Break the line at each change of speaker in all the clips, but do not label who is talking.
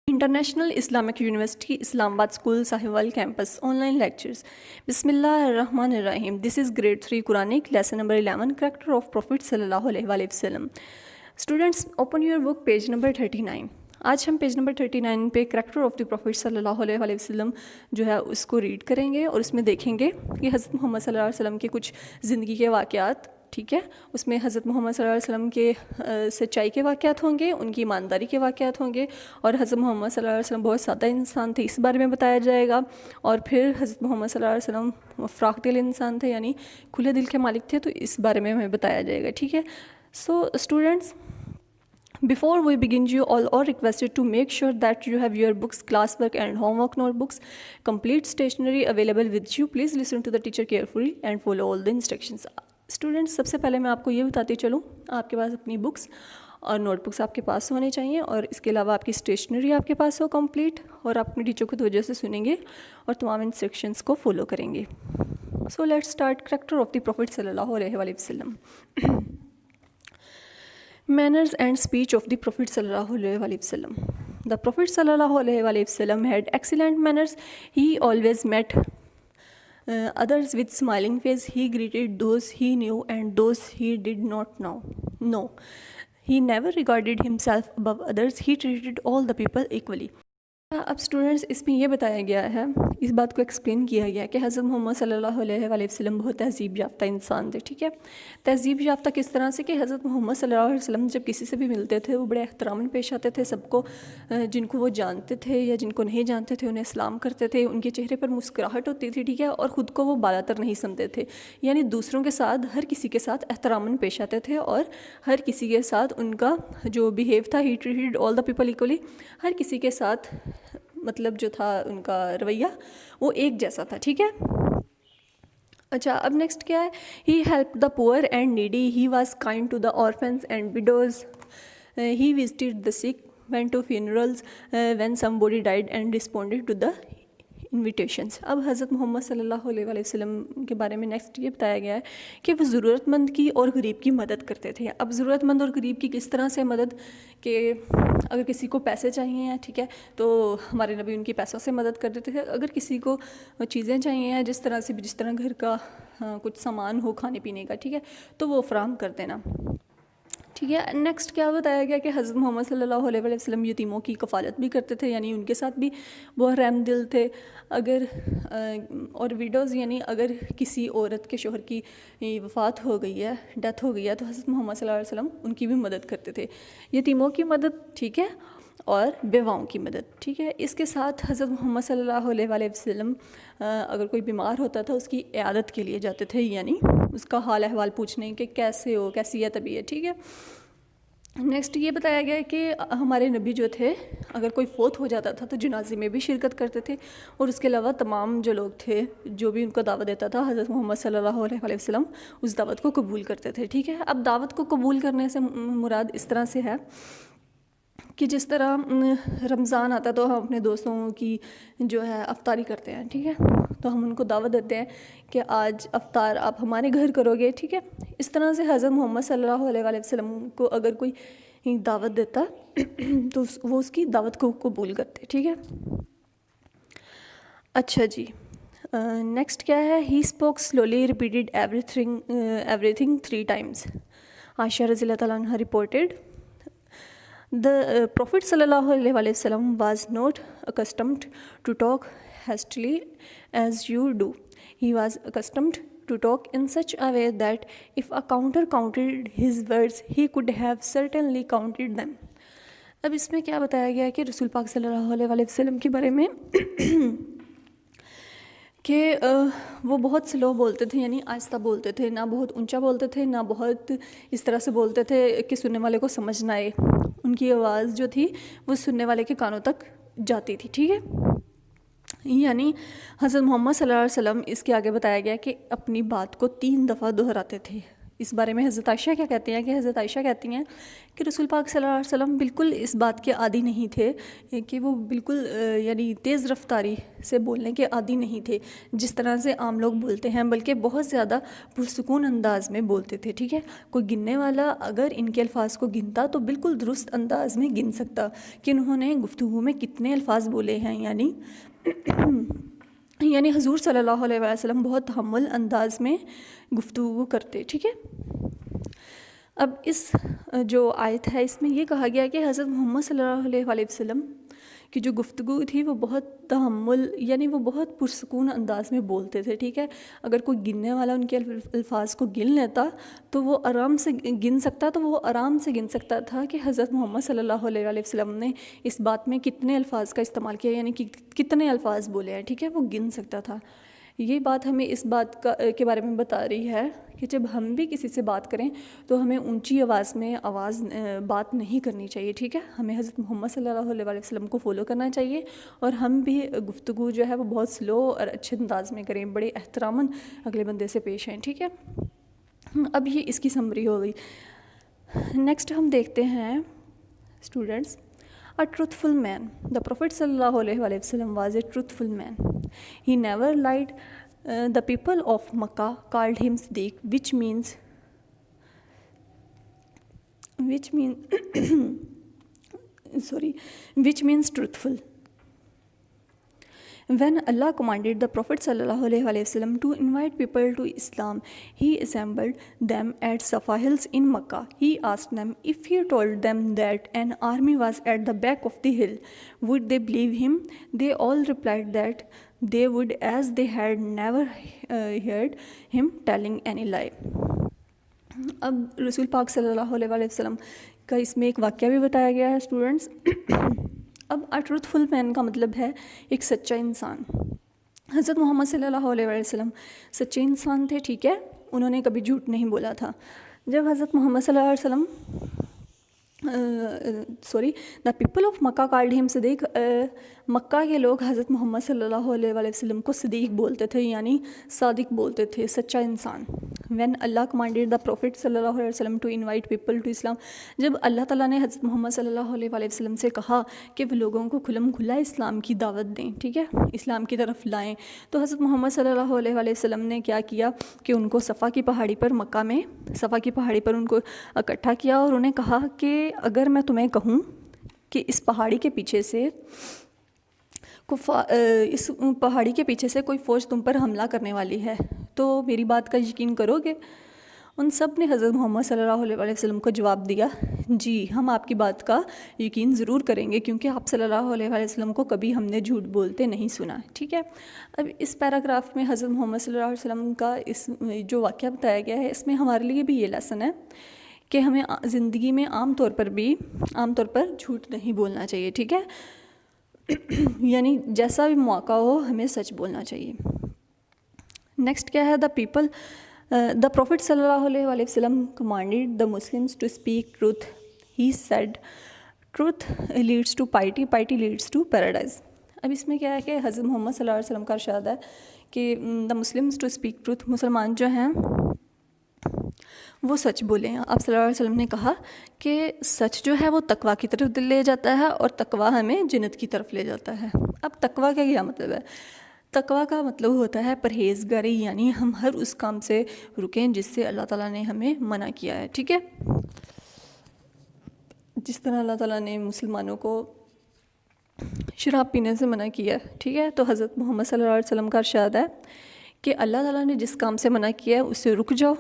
International Islamic university Islamabad school Sahiwal campus online lectures. بسم اللہ الرحمن الرحیم. This is grade 3 Quranic lesson number 11 character of prophet صلی اللہ علیہ وآلہ وسلم. Students open your book page number 39. آج ہم پیج نمبر 39 پہ کریکٹر آف دی پروفٹ صلی اللہ علیہ وآلہ وسلم جو ہے اس کو ریڈ کریں گے اور اس میں دیکھیں گے کہ حضرت محمد صلی اللہ علیہ وسلم کے کچھ زندگی کے واقعات. ٹھیک ہے, اس میں حضرت محمد صلی اللہ علیہ وسلم کے سچائی کے واقعات ہوں گے, ان کی ایمانداری کے واقعات ہوں گے, اور حضرت محمد صلی اللہ علیہ وسلم بہت سادہ انسان تھے اس بارے میں بتایا جائے گا. اور پھر حضرت محمد صلی اللہ علیہ وسلم فراخ دل انسان تھے, یعنی کھلے دل کے مالک تھے, تو اس بارے میں ہمیں بتایا جائے گا. ٹھیک ہے, so students, before we begin, you all are requested to make sure that you have your books, classwork and homework notebooks, complete stationery available with you. Please listen to the teacher carefully and follow all the instructions. Students, سب سے پہلے میں آپ کو یہ بتاتی چلوں, آپ کے پاس اپنی بکس اور نوٹ بکس آپ کے پاس ہونے چاہیے, اور اس کے علاوہ آپ کی اسٹیشنری آپ کے پاس ہو کمپلیٹ, اور آپ اپنے ٹیچر کو توجہ سے سنیں گے اور تمام انسٹرکشنس کو فالو کریں گے. So let's start. Character of the prophet صلی اللہ علیہ وآلہ وسلم. Manners and speech of the Prophet sallallahu alaihi wasallam. The Prophet sallallahu alaihi wasallam had excellent manners. He always met others with smiling face. He greeted those he knew and those he did not know. No, he never regarded himself above others. He treated all the people equally. اب students, اس میں یہ بتایا گیا ہے, اس بات کو explain کیا گیا کہ حضرت محمد صلی اللہ علیہ وآلہ وسلم بہت تہذیب یافتہ انسان تھے. ٹھیک ہے, تہذیب یافتہ کس طرح سے کہ حضرت محمد صلی اللہ علیہ وسلم جب کسی سے بھی ملتے تھے وہ بڑے احترام پیش آتے تھے. سب کو, جن کو وہ جانتے تھے یا جن کو نہیں جانتے تھے, انہیں سلام کرتے تھے. ان کے چہرے پر مسکراہٹ ہوتی تھی. ٹھیک ہے, اور خود کو وہ بالا تر نہیں سمجھتے تھے, یعنی دوسروں کے ساتھ, ہر کسی کے ساتھ احترام پیش آتے تھے, اور ہر کسی کے ساتھ ان کا جو بیہیو تھا, he treated all the people equally, ہر کسی کے ساتھ مطلب جو تھا ان کا رویہ وہ ایک جیسا تھا. ٹھیک ہے, اچھا اب نیکسٹ کیا ہے. ہی help the poor and needy. He was kind to the orphans and widows. He visited the sick, went to funerals when somebody died and responded to the invitations. اب حضرت محمد صلی اللہ علیہ وآلہ وسلم کے بارے میں نیکسٹ یہ بتایا گیا ہے کہ وہ ضرورت مند کی اور غریب کی مدد کرتے تھے. اب ضرورت مند اور غریب کی کس طرح سے مدد, کہ اگر کسی کو پیسے چاہیے ہیں, ٹھیک ہے, تو ہمارے نبی ان کی پیسوں سے مدد کر دیتے تھے. اگر کسی کو چیزیں چاہیے ہیں, جس طرح سے بھی, جس طرح گھر کا کچھ سامان ہو کھانے پینے کا, ٹھیک ہے, تو وہ فراہم کر دینا. ٹھیک ہے, نیکسٹ کیا بتایا گیا کہ حضرت محمد صلی اللہ علیہ وسلم یتیموں کی کفالت بھی کرتے تھے, یعنی ان کے ساتھ بھی بہت رحم دل تھے. اگر اور ویڈوز, یعنی اگر کسی عورت کے شوہر کی وفات ہو گئی ہے, ڈیتھ ہو گئی ہے, تو حضرت محمد صلی اللہ علیہ وسلم ان کی بھی مدد کرتے تھے. یتیموں کی مدد, ٹھیک ہے, اور بیواؤں کی مدد. ٹھیک ہے, اس کے ساتھ حضرت محمد صلی اللہ علیہ وآلہ وسلم اگر کوئی بیمار ہوتا تھا اس کی عیادت کے لیے جاتے تھے, یعنی اس کا حال احوال پوچھنے کہ کیسے ہو, کیسی ہے طبیعت. ٹھیک ہے, نیکسٹ یہ بتایا گیا ہے کہ ہمارے نبی جو تھے اگر کوئی فوت ہو جاتا تھا تو جنازے میں بھی شرکت کرتے تھے, اور اس کے علاوہ تمام جو لوگ تھے جو بھی ان کو دعوت دیتا تھا, حضرت محمد صلی اللہ علیہ وآلہ وسلم اس دعوت کو قبول کرتے تھے. ٹھیک ہے, اب دعوت کو قبول کرنے سے مراد اس طرح سے ہے کہ جس طرح رمضان آتا ہے تو ہم اپنے دوستوں کی جو ہے افطاری کرتے ہیں. ٹھیک ہے, تو ہم ان کو دعوت دیتے ہیں کہ آج افطار آپ ہمارے گھر کرو گے. ٹھیک ہے, اس طرح سے حضرت محمد صلی اللہ علیہ وآلہ وسلم کو اگر کوئی دعوت دیتا تو وہ اس کی دعوت کو قبول کرتے. ٹھیک ہے, اچھا جی, نیکسٹ کیا ہے. He spoke slowly, repeated every thing 3 times. عائشہ رضی اللہ تعالیٰ عنہ reported the Prophet sallallahu alaihi wasallam was not accustomed to talk hastily as you do. He was accustomed to talk in such a way that if a counter counted his words, he could have certainly counted them. اب اس میں کیا بتایا گیا ہے کہ رسول پاک صلی اللہ علیہ وسلم کے بارے میں کہ وہ بہت سلو بولتے تھے, یعنی آہستہ بولتے تھے, نہ بہت اونچا بولتے تھے, نہ بہت اس طرح سے بولتے تھے کہ سننے والے کو سمجھ نہ آئے. ان کی آواز جو تھی وہ سننے والے کے کانوں تک جاتی تھی. ٹھیک ہے, یعنی حضرت محمد صلی اللہ علیہ وسلم, اس کے آگے بتایا گیا کہ اپنی بات کو 3 دفعہ دہراتے تھے. اس بارے میں حضرت عائشہ کیا کہتی ہیں کہ حضرت عائشہ کہتی ہیں کہ رسول پاک صلی اللہ علیہ وسلم بالکل اس بات کے عادی نہیں تھے کہ وہ بالکل یعنی تیز رفتاری سے بولنے کے عادی نہیں تھے جس طرح سے عام لوگ بولتے ہیں، بلکہ بہت زیادہ پرسکون انداز میں بولتے تھے. ٹھیک ہے، کوئی گننے والا اگر ان کے الفاظ کو گنتا تو بالکل درست انداز میں گن سکتا کہ انہوں نے گفتگو میں کتنے الفاظ بولے ہیں. یعنی حضور صلی اللہ علیہ وسلم بہت تحمل انداز میں گفتگو کرتے. ٹھیک ہے، اب اس جو آیت ہے اس میں یہ کہا گیا کہ حضرت محمد صلی اللہ علیہ وسلم کی جو گفتگو تھی وہ بہت تحمل یعنی وہ بہت پرسکون انداز میں بولتے تھے. ٹھیک ہے، اگر کوئی گننے والا ان کے الفاظ کو گن لیتا تو وہ آرام سے گن سکتا تھا کہ حضرت محمد صلی اللہ علیہ وسلم نے اس بات میں کتنے الفاظ کا استعمال کیا، یعنی کہ کتنے الفاظ بولے ہیں. ٹھیک ہے، وہ گن سکتا تھا. یہ بات ہمیں اس بات کے بارے میں بتا رہی ہے کہ جب ہم بھی کسی سے بات کریں تو ہمیں اونچی آواز میں بات نہیں کرنی چاہیے. ٹھیک ہے، ہمیں حضرت محمد صلی اللہ علیہ وسلم کو فالو کرنا چاہیے اور ہم بھی گفتگو جو ہے وہ بہت سلو اور اچھے انداز میں کریں، بڑے احتراماً اگلے بندے سے پیش آئیں. ٹھیک ہے، اب یہ اس کی سمری ہو گئی. نیکسٹ ہم دیکھتے ہیں students A truthful man. The Prophet sallallahu alaihi wasallam was a truthful man. He never lied. The people of Makkah called him Siddiq, which means truthful. When Allah commanded the Prophet sallallahu alaihi wasallam to invite people to Islam, he assembled them at Safa Hills in Makkah. He asked them if he told them that an army was at the back of the hill, would they believe him? They all replied that they would, as they had never heard him telling any lie. اب رسول پاک صلی اللہ علیہ وسلم کا اس میں ایک واقعہ بھی بتایا گیا ہے اسٹوڈنٹس. اب ٹروتھ فل مین کا مطلب ہے ایک سچا انسان. حضرت محمد صلی اللہ علیہ وسلم سچے انسان تھے. ٹھیک ہے، انہوں نے کبھی جھوٹ نہیں بولا تھا. جب حضرت محمد صلی اللہ علیہ وسلم the people of Mecca called him صدیق، مکہ کے لوگ حضرت محمد صلی اللہ علیہ وسلم کو صدیق بولتے تھے، یعنی صادق بولتے تھے، سچا انسان. وین اللہ کمانڈیڈ دا پروفٹ صلی اللہ علیہ وسلم to invite people to Islam, جب اللہ تعالیٰ نے حضرت محمد صلی اللہ علیہ وسلم سے کہا کہ وہ لوگوں کو کھلم کھلا اسلام کی دعوت دیں، ٹھیک ہے، اسلام کی طرف لائیں، تو حضرت محمد صلی اللہ علیہ وسلم نے کیا کیا کہ ان کو صفا کی پہاڑی پر، مکہ میں صفا کی پہاڑی پر ان کو اکٹھا کیا اور انہیں کہا کہ اگر میں تمہیں کہوں کہ اس پہاڑی کے پیچھے سے کوئی فوج تم پر حملہ کرنے والی ہے تو میری بات کا یقین کرو گے؟ ان سب نے حضرت محمد صلی اللہ علیہ وسلم کو جواب دیا، جی ہم آپ کی بات کا یقین ضرور کریں گے، کیونکہ آپ صلی اللہ علیہ وسلم کو کبھی ہم نے جھوٹ بولتے نہیں سنا. ٹھیک ہے، اب اس پیراگراف میں حضرت محمد صلی اللہ علیہ وسلم کا اس جو واقعہ بتایا گیا ہے، اس میں ہمارے لیے بھی یہ لیسن ہے کہ ہمیں زندگی میں عام طور پر جھوٹ نہیں بولنا چاہیے. ٹھیک ہے، یعنی جیسا بھی موقع ہو ہمیں سچ بولنا چاہیے. نیکسٹ کیا ہے، دا پروفٹ صلی اللہ علیہ وسلم commanded the Muslims to speak truth. He said truth leads to piety, piety leads to paradise. اب اس میں کیا ہے کہ حضرت محمد صلی اللہ علیہ وسلم کا ارشاد ہے کہ the Muslims to speak truth, مسلمان جو ہیں وہ سچ بولیں. آپ صلی اللہ علیہ وسلم نے کہا کہ سچ جو ہے وہ تقویٰ کی طرف لے جاتا ہے اور تقویٰ ہمیں جنت کی طرف لے جاتا ہے. اب تقویٰ کا کیا مطلب ہے؟ تقویٰ کا مطلب ہوتا ہے پرہیزگاری، یعنی ہم ہر اس کام سے رکیں جس سے اللہ تعالیٰ نے ہمیں منع کیا ہے. ٹھیک ہے، جس طرح اللہ تعالیٰ نے مسلمانوں کو شراب پینے سے منع کیا ہے. ٹھیک ہے، تو حضرت محمد صلی اللہ علیہ وسلم کا ارشاد ہے کہ اللہ تعالیٰ نے جس کام سے منع کیا ہے اس سے رک جاؤ،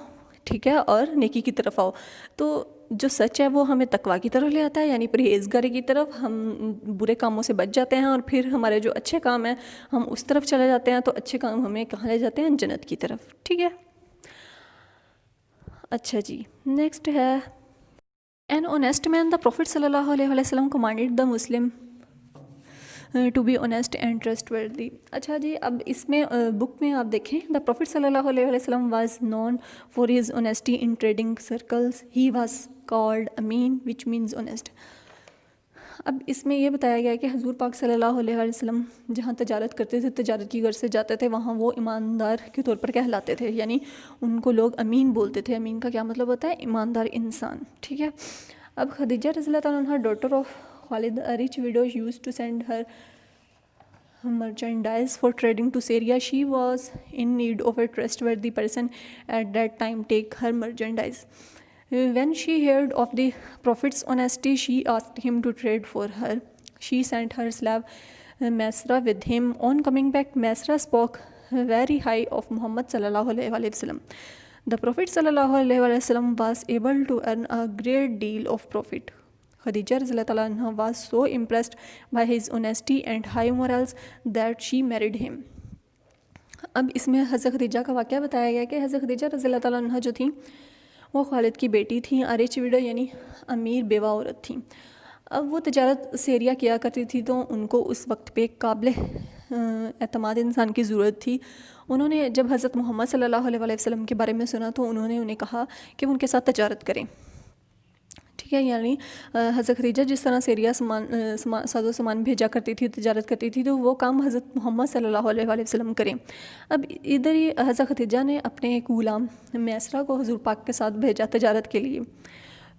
ٹھیک ہے، اور نیکی کی طرف آؤ. تو جو سچ ہے وہ ہمیں تقویٰ کی طرف لے آتا ہے، یعنی پرہیزگاری کی طرف. ہم برے کاموں سے بچ جاتے ہیں اور پھر ہمارے جو اچھے کام ہیں ہم اس طرف چلے جاتے ہیں. تو اچھے کام ہمیں کہاں لے جاتے ہیں؟ جنت کی طرف. ٹھیک ہے، اچھا جی، نیکسٹ ہے an honest man. The prophet صلی اللہ علیہ وسلم commanded the Muslim to be honest and trustworthy. اچھا جی، اب اس میں بک میں آپ دیکھیں، دا پروفٹ صلی اللہ علیہ وسلم was known for his honesty in trading circles. He was called امین وچ مینز اونیسٹ. اب اس میں یہ بتایا گیا کہ حضور پاک صلی اللہ علیہ وسلم جہاں تجارت کرتے تھے، تجارت کی غرض سے جاتے تھے، وہاں وہ ایماندار کے طور پر کہلاتے تھے، یعنی ان کو لوگ امین بولتے تھے۔ امین کا کیا مطلب ہوتا ہے؟ ایماندار انسان، ٹھیک ہے۔ اب خدیجہ رضی اللہ تعالیٰ عنہ daughter of Khalid rich widow used to send her merchandise for trading to Syria. She was in need of a trustworthy person at that time take her merchandise. When she heard of the Prophet's honesty, she asked him to trade for her. She sent her slave Masra with him. On coming back, Masra spoke very high of Muhammad sallallahu alaihi wasallam. The Prophet sallallahu alaihi wasallam was able to earn a great deal of profit. Khadija رضی اللہ تعالیٰ عنہ was so impressed by his honesty and high morals that she married him. اب اس میں حضرت خدیجہ کا واقعہ بتایا گیا کہ حضرت خدیجہ رضی اللہ تعالیٰ عنہ جو تھیں وہ خالد کی بیٹی تھیں، ریچ ویڈو یعنی امیر بیوہ عورت تھیں۔ اب وہ تجارت سیریا کیا کرتی تھی تو ان کو اس وقت پہ ایک قابل اعتماد انسان کی ضرورت تھی۔ انہوں نے جب حضرت محمد صلی اللہ علیہ وسلم کے بارے میں سنا تو انہوں نے انہیں کہا کہ وہ ان کے ساتھ تجارت کریں، ٹھیک ہے۔ یعنی حضرت خدیجہ جس طرح سیریا ساز و سامان بھیجا کرتی تھی، تجارت کرتی تھی، تو وہ کام حضرت محمد صلی اللہ علیہ وسلم کریں۔ اب ادھر ہی حضرت خدیجہ نے اپنے ایک غلام میسرہ کو حضور پاک کے ساتھ بھیجا تجارت کے لیے۔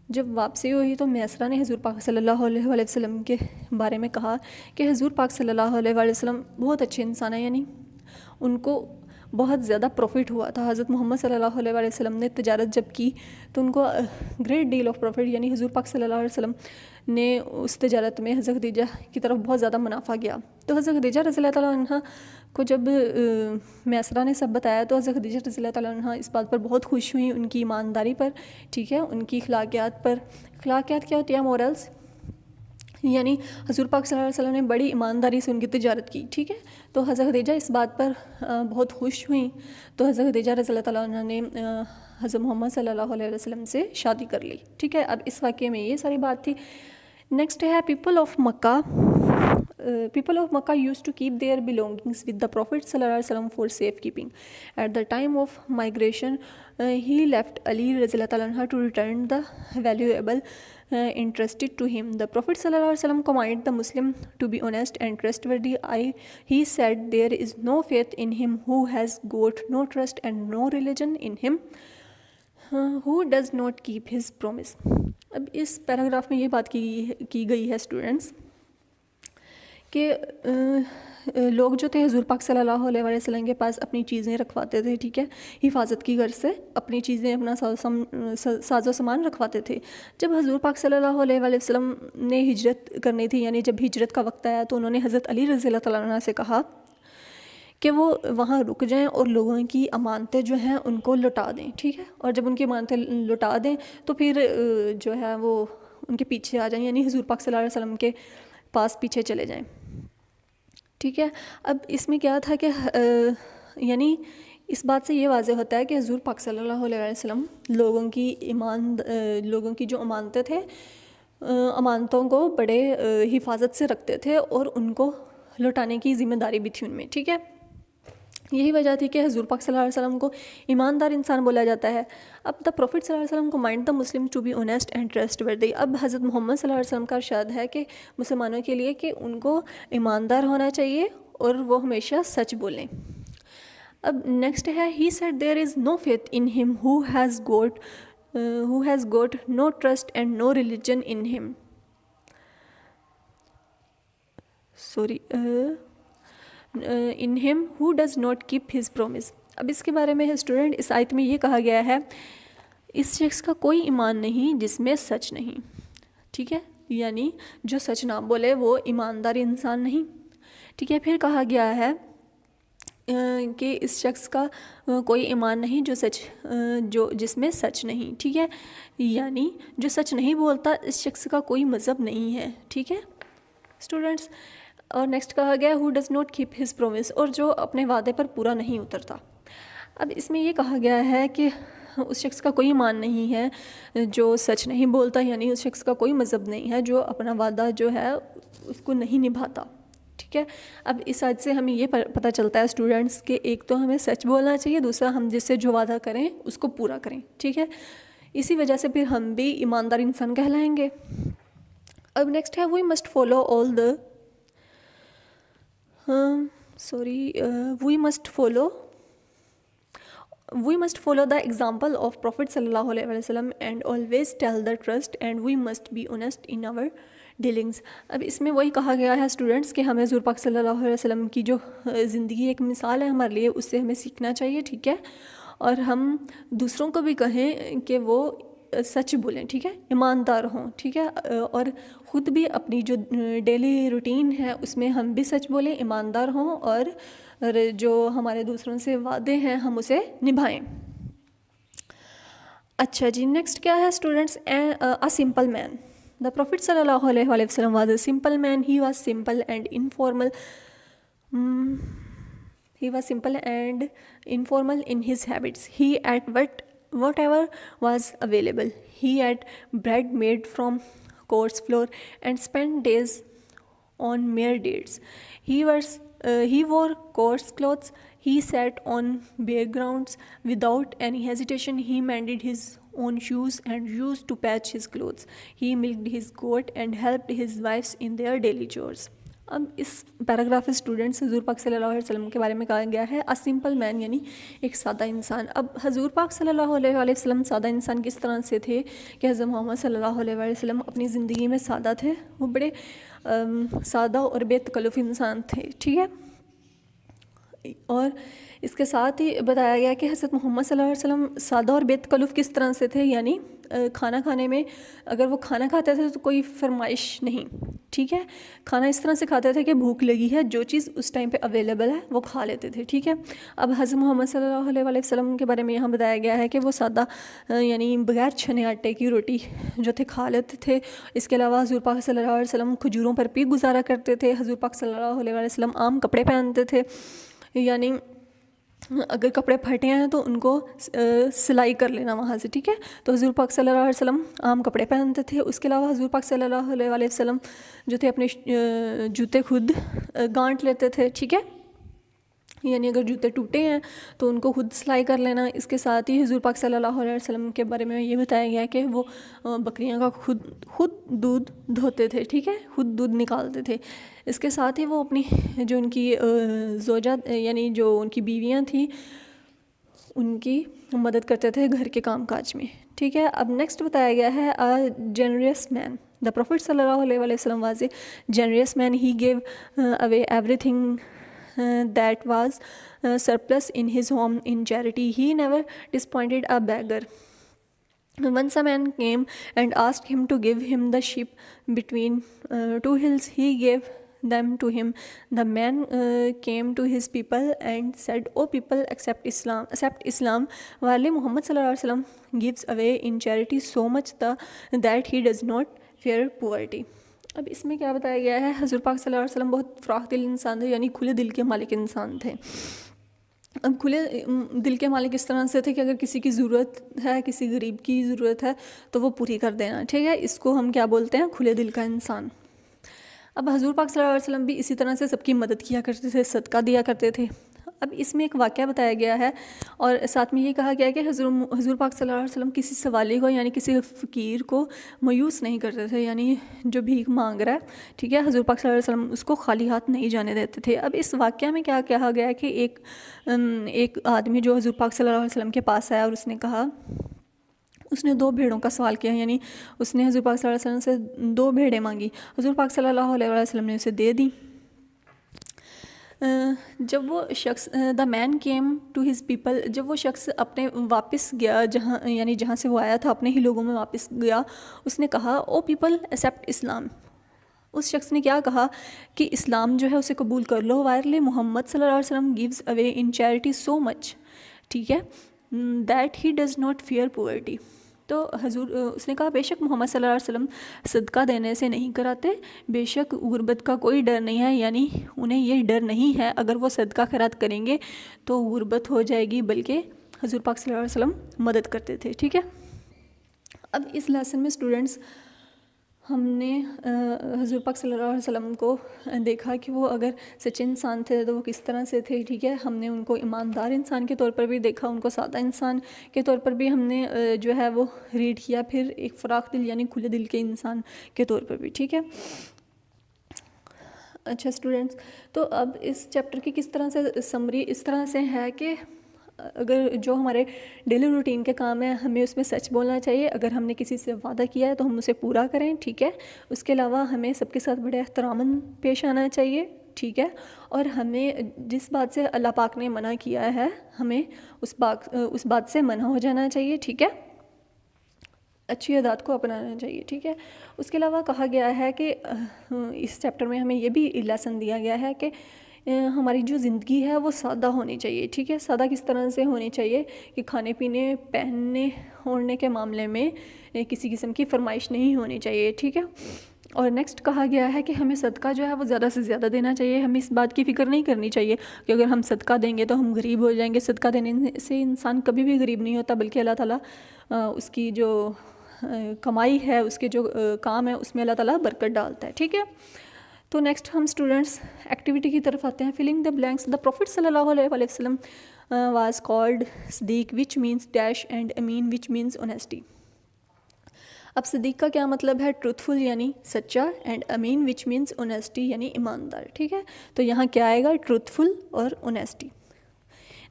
جب واپسی ہوئی تو میسرہ نے حضور پاک صلی اللہ علیہ وسلم کے بارے میں کہا کہ حضور پاک صلی اللہ علیہ وسلم بہت اچھے انسان ہیں، یعنی ان کو بہت زیادہ پروفٹ ہوا تھا۔ حضرت محمد صلی اللہ علیہ وسلم نے تجارت جب کی تو ان کو گریٹ ڈیل آف پروفٹ، یعنی حضور پاک صلی اللہ علیہ وسلم نے اس تجارت میں حضرت خدیجہ کی طرف بہت زیادہ منافع گیا۔ تو حضرت خدیجہ رضی اللہ تعالیٰ عنہ کو جب میسرہ نے سب بتایا تو حضرت خدیجہ رضی اللہ تعالیٰ عنہ اس بات پر بہت خوش ہوئیں، ان کی ایمانداری پر، ٹھیک ہے، ان کی اخلاقیات پر۔ اخلاقیات کیا ہوتی ہیں؟ مورلز، یعنی حضور پاک صلی اللہ علیہ وسلم نے بڑی ایمانداری سے ان کی تجارت کی، ٹھیک ہے۔ تو حضرت خدیجہ اس بات پر بہت خوش ہوئیں، تو حضرت خدیجہ رضی اللہ تعالیٰ عنہ نے حضرت محمد صلی اللہ علیہ وسلم سے شادی کر لی، ٹھیک ہے۔ اب اس واقعے میں یہ ساری بات تھی۔ نیکسٹ ہے people of Mecca used to keep their belongings with the Prophet صلی اللہ علیہ وسلم for safe keeping. At the time of migration, he left Ali رضی اللہ تعالیٰ عنہ to return the valuable entrusted to him. The Prophet صلی اللہ علیہ وسلم commanded the Muslim to be honest and trustworthy. He said there is no faith in him who has got no trust and no religion in him who does not keep his promise. اب اس paragraph میں یہ بات کی گئی ہے students کہ لوگ جو تھے حضور پاک صلی اللہ علیہ وسلم کے پاس اپنی چیزیں رکھواتے تھے، ٹھیک ہے، حفاظت کی غرض سے اپنی چیزیں، اپنا ساز و سامان رکھواتے تھے۔ جب حضور پاک صلی اللہ علیہ وسلم نے ہجرت کرنی تھی، یعنی جب ہجرت کا وقت آیا تو انہوں نے حضرت علی رضی اللہ تعالیٰ عنہ سے کہا کہ وہ وہاں رک جائیں اور لوگوں کی امانتیں جو ہیں ان کو لوٹا دیں، ٹھیک ہے، اور جب ان کی امانتیں لوٹا دیں تو پھر جو ہے وہ ان کے پیچھے آ جائیں، یعنی حضور پاک صلی اللہ علیہ وسلم کے پاس پیچھے چلے جائیں، ٹھیک ہے۔ اب اس میں کیا تھا کہ یعنی اس بات سے یہ واضح ہوتا ہے کہ حضور پاک صلی اللہ علیہ وسلم لوگوں کی جو امانتیں تھے، امانتوں کو بڑے حفاظت سے رکھتے تھے اور ان کو لوٹانے کی ذمہ داری بھی تھی ان میں، ٹھیک ہے۔ یہی وجہ تھی کہ حضور پاک صلی اللہ علیہ وسلم کو ایماندار انسان بولا جاتا ہے۔ اب دا پروفٹ صلی اللہ علیہ وسلم کو mind the Muslim to be honest and trustworthy. اب حضرت محمد صلی اللہ علیہ وسلم کا ارشاد ہے کہ مسلمانوں کے لیے کہ ان کو ایماندار ہونا چاہیے اور وہ ہمیشہ سچ بولیں۔ اب نیکسٹ ہے he said there is know faith in ہم who has got no trust and no religion in him. In him who does not keep his promise. اب اس کے بارے میں اسٹوڈنٹ اس آیت میں یہ کہا گیا ہے اس شخص کا کوئی ایمان نہیں جس میں سچ نہیں، ٹھیک ہے، یعنی جو سچ نہ بولے وہ ایماندار انسان نہیں، ٹھیک ہے۔ پھر کہا گیا ہے کہ اس شخص کا کوئی ایمان نہیں جو جس میں سچ نہیں، ٹھیک ہے، یعنی جو سچ نہیں بولتا اس شخص کا کوئی مذہب نہیں ہے، ٹھیک ہے اسٹوڈنٹس۔ اور نیکسٹ کہا گیا who does not keep his promise، اور جو اپنے وعدے پر پورا نہیں اترتا۔ اب اس میں یہ کہا گیا ہے کہ اس شخص کا کوئی ایمان نہیں ہے جو سچ نہیں بولتا، یعنی اس شخص کا کوئی مذہب نہیں ہے جو اپنا وعدہ جو ہے اس کو نہیں نبھاتا، ٹھیک ہے۔ اب اس آیت سے ہمیں یہ پتہ چلتا ہے اسٹوڈنٹس کہ ایک تو ہمیں سچ بولنا چاہیے، دوسرا ہم جس سے جو وعدہ کریں اس کو پورا کریں، ٹھیک ہے، اسی وجہ سے پھر ہم بھی ایماندار انسان کہلائیں گے۔ اب نیکسٹ ہے we must follow all the we must follow the example of Prophet sallallahu alaihi wasallam and always tell the truth and we must be honest in our dealings. اب اس میں وہی کہا گیا ہے اسٹوڈنٹس کہ ہمیں حضور پاک صلی اللہ علیہ وسلم کی جو زندگی ایک مثال ہے ہمارے لیے، اس سے ہمیں سیکھنا چاہیے، ٹھیک ہے، اور ہم دوسروں کو بھی کہیں کہ وہ سچ بولیں، ٹھیک ہے، ایماندار ہوں، ٹھیک ہے، اور خود بھی اپنی جو ڈیلی روٹین ہے اس میں ہم بھی سچ بولیں، ایماندار ہوں، اور جو ہمارے دوسروں سے وعدے ہیں ہم اسے نبھائیں. اچھا جی، نیکسٹ کیا ہے students? A simple man. The prophet صلی اللہ علیہ وسلم was a simple man. He was simple and informal. He was simple and informal in his habits. He ate whatever was available. He ate bread made from coarse flour and spent days on mere dates. He wore coarse clothes. He sat on bare grounds. Without any hesitation, he mended his own shoes and used to patch his clothes. He milked his goat and helped his wives in their daily chores. اب اس paragraph میں students حضور پاک صلی اللہ علیہ وسلم کے بارے میں کہا گیا ہے سمپل مین، یعنی ایک سادہ انسان. اب حضور پاک صلی اللہ علیہ وسلم سادہ انسان کس طرح سے تھے کہ حضرت محمد صلی اللہ علیہ وسلم اپنی زندگی میں سادہ تھے، وہ بڑے سادہ اور بے تکلف انسان تھے، ٹھیک ہے. اور اس کے ساتھ ہی بتایا گیا کہ حضرت محمد صلی اللہ علیہ وسلم سادہ اور بے تکلف کس طرح سے تھے، یعنی کھانا کھانے میں اگر وہ کھانا کھاتے تھے تو کوئی فرمائش نہیں، ٹھیک ہے، کھانا اس طرح سے کھاتے تھے کہ بھوک لگی ہے، جو چیز اس ٹائم پہ اویلیبل ہے وہ کھا لیتے تھے، ٹھیک ہے. اب حضرت محمد صلی اللہ علیہ وسلم کے بارے میں یہاں بتایا گیا ہے کہ وہ سادہ یعنی بغیر چھنے آٹے کی روٹی جو تھے کھا لیتے تھے. اس کے علاوہ حضور پاک صلی اللہ علیہ وسلم کھجوروں پر پی گزارا کرتے تھے. حضور پاک صلی اللہ علیہ وسلم عام کپڑے پہنتے تھے، یعنی اگر کپڑے پھٹے ہیں تو ان کو سلائی کر لینا وہاں سے، ٹھیک ہے. تو حضور پاک صلی اللہ علیہ وسلم عام کپڑے پہنتے تھے. اس کے علاوہ حضور پاک صلی اللہ علیہ وسلم جو تھے اپنے جوتے خود گانٹ لیتے تھے، ٹھیک ہے، یعنی اگر جوتے ٹوٹے ہیں تو ان کو خود سلائی کر لینا. اس کے ساتھ ہی حضور پاک صلی اللہ علیہ وسلم کے بارے میں یہ بتایا گیا ہے کہ وہ بکریاں کا خود دودھ دھوتے تھے، ٹھیک ہے، خود دودھ نکالتے تھے. اس کے ساتھ ہی وہ اپنی جو ان کی زوجہ یعنی جو ان کی بیویاں تھیں ان کی مدد کرتے تھے گھر کے کام کاج میں، ٹھیک ہے. اب نیکسٹ بتایا گیا ہے جنریس مین. دا پروفٹ صلی اللہ علیہ وسلم was a generous man. He gave away ایوری تھنگ that was surplus in his home in charity. He never disappointed a beggar. Once a man came and asked him to give him the sheep between two hills. He gave them to him. The man came to his people and said, "O people, accept Islam. While Muhammad sallallahu alaihi wasallam gives away in charity so much that he does not fear poverty." اب اس میں کیا بتایا گیا ہے؟ حضور پاک صلی اللہ علیہ وسلم بہت فراخ دل انسان تھے، یعنی کھلے دل کے مالک انسان تھے. اب کھلے دل کے مالک اس طرح سے تھے کہ اگر کسی کی ضرورت ہے، کسی غریب کی ضرورت ہے تو وہ پوری کر دینا، ٹھیک ہے. اس کو ہم کیا بولتے ہیں؟ کھلے دل کا انسان. اب حضور پاک صلی اللہ علیہ وسلم بھی اسی طرح سے سب کی مدد کیا کرتے تھے، صدقہ دیا کرتے تھے. اب اس میں ایک واقعہ بتایا گیا ہے اور ساتھ میں یہ کہا گیا کہ حضور پاک صلی اللہ علیہ وسلم کسی سوالی کو یعنی کسی فقیر کو مایوس نہیں کرتے تھے، یعنی جو بھیک مانگ رہا ہے، ٹھیک ہے، حضور پاک صلی اللہ علیہ وسلم اس کو خالی ہاتھ نہیں جانے دیتے تھے. اب اس واقعہ میں کیا کہا گیا ہے کہ ایک آدمی جو حضور پاک صلی اللہ علیہ وسلم کے پاس آیا اور اس نے کہا، اس نے 2 بھیڑوں کا سوال کیا، یعنی اس نے حضور پاک صلی اللہ علیہ وسلم سے 2 بھیڑیں مانگی. حضور پاک صلی اللہ علیہ وسلم نے اسے دے دی. جب وہ شخص دا مین کیم ٹو ہز پیپل، جب وہ شخص اپنے واپس گیا جہاں سے وہ آیا تھا، اپنے ہی لوگوں میں واپس گیا، اس نے کہا، او پیپل ایکسیپٹ اسلام. اس شخص نے کیا کہا کہ اسلام جو ہے اسے قبول کر لو. وائرلی محمد صلی اللہ علیہ وسلم گیوز اوے ان چیریٹی سو مچ، ٹھیک ہے، that he does not fear poverty. تو اس نے کہا بے شک محمد صلی اللہ علیہ وسلم صدقہ دینے سے نہیں کراتے، بے شک غربت کا کوئی ڈر نہیں ہے، یعنی انہیں یہ ڈر نہیں ہے اگر وہ صدقہ خیرات کریں گے تو غربت ہو جائے گی، بلکہ حضور پاک صلی اللہ علیہ وسلم مدد کرتے تھے، ٹھیک ہے. اب اس لیسن میں اسٹوڈنٹس ہم نے حضور پاک صلی اللہ علیہ وسلم کو دیکھا کہ وہ اگر سچے انسان تھے تو وہ کس طرح سے تھے، ٹھیک ہے. ہم نے ان کو ایماندار انسان کے طور پر بھی دیکھا، ان کو سادہ انسان کے طور پر بھی ہم نے جو ہے وہ ریڈ کیا، پھر ایک فراخ دل یعنی کھلے دل کے انسان کے طور پر بھی، ٹھیک ہے. اچھا اسٹوڈنٹس، تو اب اس چیپٹر کی کس طرح سے سمری اس طرح سے ہے کہ اگر جو ہمارے ڈیلی روٹین کے کام ہیں ہمیں اس میں سچ بولنا چاہیے. اگر ہم نے کسی سے وعدہ کیا ہے تو ہم اسے پورا کریں، ٹھیک ہے. اس کے علاوہ ہمیں سب کے ساتھ بڑے احتراماً پیش آنا چاہیے، ٹھیک ہے. اور ہمیں جس بات سے اللہ پاک نے منع کیا ہے ہمیں اس بات سے منع ہو جانا چاہیے، ٹھیک ہے. اچھی عادات کو اپنانا چاہیے، ٹھیک ہے. اس کے علاوہ کہا گیا ہے کہ اس چیپٹر میں ہمیں یہ بھی لیسن دیا گیا ہے کہ ہماری جو زندگی ہے وہ سادہ ہونی چاہیے، ٹھیک ہے. سادہ کس طرح سے ہونی چاہیے کہ کھانے پینے، پہننے اوڑھنے کے معاملے میں کسی قسم کی فرمائش نہیں ہونی چاہیے، ٹھیک ہے. اور نیکسٹ کہا گیا ہے کہ ہمیں صدقہ جو ہے وہ زیادہ سے زیادہ دینا چاہیے. ہمیں اس بات کی فکر نہیں کرنی چاہیے کہ اگر ہم صدقہ دیں گے تو ہم غریب ہو جائیں گے. صدقہ دینے سے انسان کبھی بھی غریب نہیں ہوتا، بلکہ اللہ تعالیٰ اس کی جو کمائی ہے، اس کے جو کام ہے اس میں اللہ تعالیٰ برکت ڈالتا ہے، ٹھیک ہے. تو نیکسٹ ہم اسٹوڈنٹس ایکٹیویٹی کی طرف آتے ہیں. Filling the blanks. The prophet صلی اللہ علیہ وسلم واز کالڈ صدیق وچ مینس ڈیش اینڈ امین وچ مینس اونیسٹی. اب صدیق کا کیا مطلب ہے؟ ٹروتھفل یعنی سچا، اینڈ امین وچ مینس اونیسٹی یعنی ایماندار، ٹھیک ہے. تو یہاں کیا آئے گا؟ ٹروتھفل اور اونیسٹی.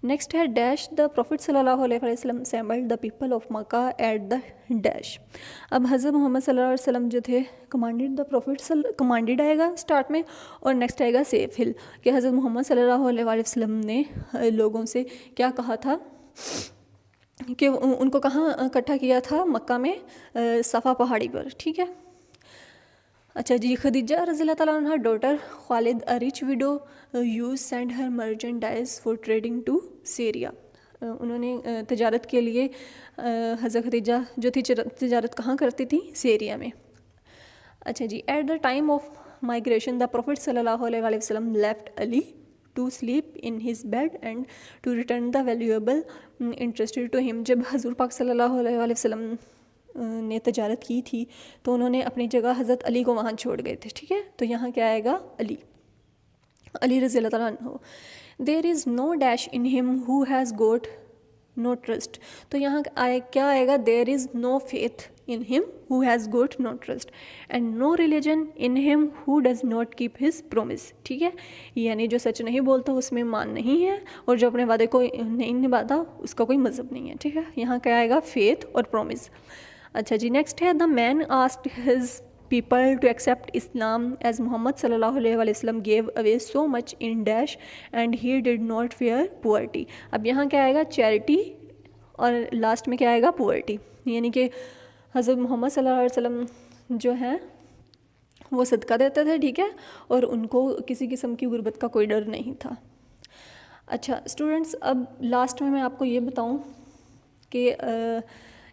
نیکسٹ ہے ڈیش. دا پروفٹ صلی اللہ علیہ وسلم assembled the people of Mecca at the dash. اب حضرت محمد صلی اللہ علیہ وسلم جو تھے کمانڈیڈ دا پروفٹ، کمانڈیڈ آئے گا اسٹارٹ میں، اور نیکسٹ آئے گا سیف ہل کہ حضرت محمد صلی اللہ علیہ وسلم نے لوگوں سے کیا کہا تھا کہ ان کو کہاں اکٹھا کیا تھا؟ مکہ میں صفا پہاڑی پر، ٹھیک ہے. اچھا جی. خدیجہ رضی اللہ تعالیٰ عنہ daughter Khalid a rich widow used send her merchandise for trading to Syria. انہوں نے تجارت کے لیے حضرت خدیجہ جو تھی تجارت کہاں کرتی تھی؟ سیریا میں. اچھا جی. At the time of migration the prophet صلی اللہ علیہ وسلم left Ali to sleep in his bed and to return the valuable entrusted to him. جب حضور پاک صلی اللہ علیہ وسلم نے تجارت کی تھی تو انہوں نے اپنی جگہ حضرت علی کو وہاں چھوڑ گئے تھے، ٹھیک ہے. تو یہاں کیا آئے گا؟ علی رضی اللہ تعالیٰ عنہ. دیر از نو dash in him who has got no trust. تو یہاں کیا آئے گا؟ دیر از نو faith in him who has got no trust and no religion in him who does not keep his promise, ٹھیک ہے. یعنی جو سچ نہیں بولتا اس میں مان نہیں ہے، اور جو اپنے وعدے کو نہیں نبھاتا اس کا کوئی مذہب نہیں ہے، ٹھیک ہے. یہاں کیا آئے گا؟ فیتھ اور پرومس. اچھا جی. نیکسٹ ہے the man asked his people to accept Islam as Muhammad صلی اللہ علیہ وسلم gave away so much in dish and he did not fear poverty. اب یہاں کیا آئے گا؟ چیریٹی، اور لاسٹ میں کیا آئے گا؟ پورٹی. یعنی کہ حضرت محمد صلی اللہ علیہ وسلم جو ہیں وہ صدقہ دیتے تھے، ٹھیک ہے، اور ان کو کسی قسم کی غربت کا کوئی ڈر نہیں تھا. اچھا اسٹوڈنٹس، اب لاسٹ میں آپ کو یہ بتاؤں کہ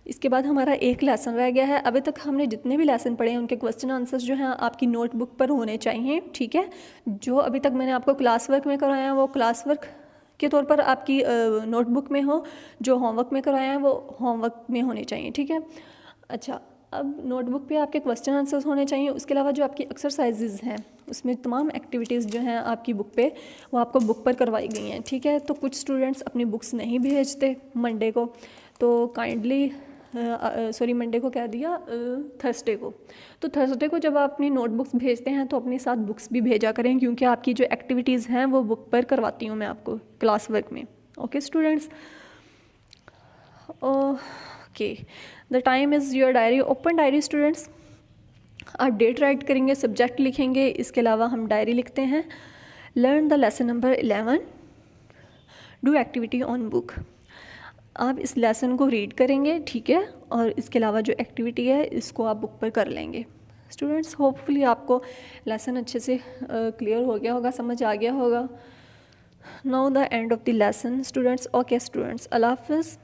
اس کے بعد ہمارا ایک لیسن رہ گیا ہے. ابھی تک ہم نے جتنے بھی لیسن پڑھے ہیں ان کے کوسچن آنسرز جو ہیں آپ کی نوٹ بک پر ہونے چاہیے، ٹھیک ہے. جو ابھی تک میں نے آپ کو کلاس ورک میں کرایا ہے وہ کلاس ورک کے طور پر آپ کی نوٹ بک میں ہو، جو ہوم ورک میں کرایا ہے وہ ہوم ورک میں ہونے چاہیے، ٹھیک ہے. اچھا، اب نوٹ بک پہ آپ کے کوسچن آنسرز ہونے چاہیے. اس کے علاوہ جو آپ کی ایکسرسائزز ہیں اس میں تمام ایکٹیویٹیز جو ہیں آپ کی بک پہ وہ آپ کو بک پر کروائی گئی ہیں، ٹھیک ہے. تو کچھ اسٹوڈنٹس اپنی بکس نہیں بھیجتے منڈے کو، تو کائنڈلی منڈے کو کہہ دیا، تھرسڈے کو. تو تھرسڈے کو جب آپ اپنی نوٹ بکس بھیجتے ہیں تو اپنے ساتھ بکس بھی بھیجا کریں، کیونکہ آپ کی جو ایکٹیویٹیز ہیں وہ بک پر کرواتی ہوں میں آپ کو کلاس ورک میں. Okay students. Okay. The time is your diary. Open diary students. آپ ڈیٹ رائٹ کریں گے، سبجیکٹ لکھیں گے، اس کے علاوہ ہم ڈائری لکھتے ہیں. Learn the lesson number 11. Do activity on book. آپ اس لیسن کو ریڈ کریں گے، ٹھیک ہے، اور اس کے علاوہ جو ایکٹیویٹی ہے اس کو آپ بک پر کر لیں گے. اسٹوڈنٹس ہوپ فلی آپ کو لیسن اچھے سے کلیئر ہو گیا ہوگا، سمجھ آ گیا ہوگا. Now the end of the lesson students. Okay students, اللہ حافظ.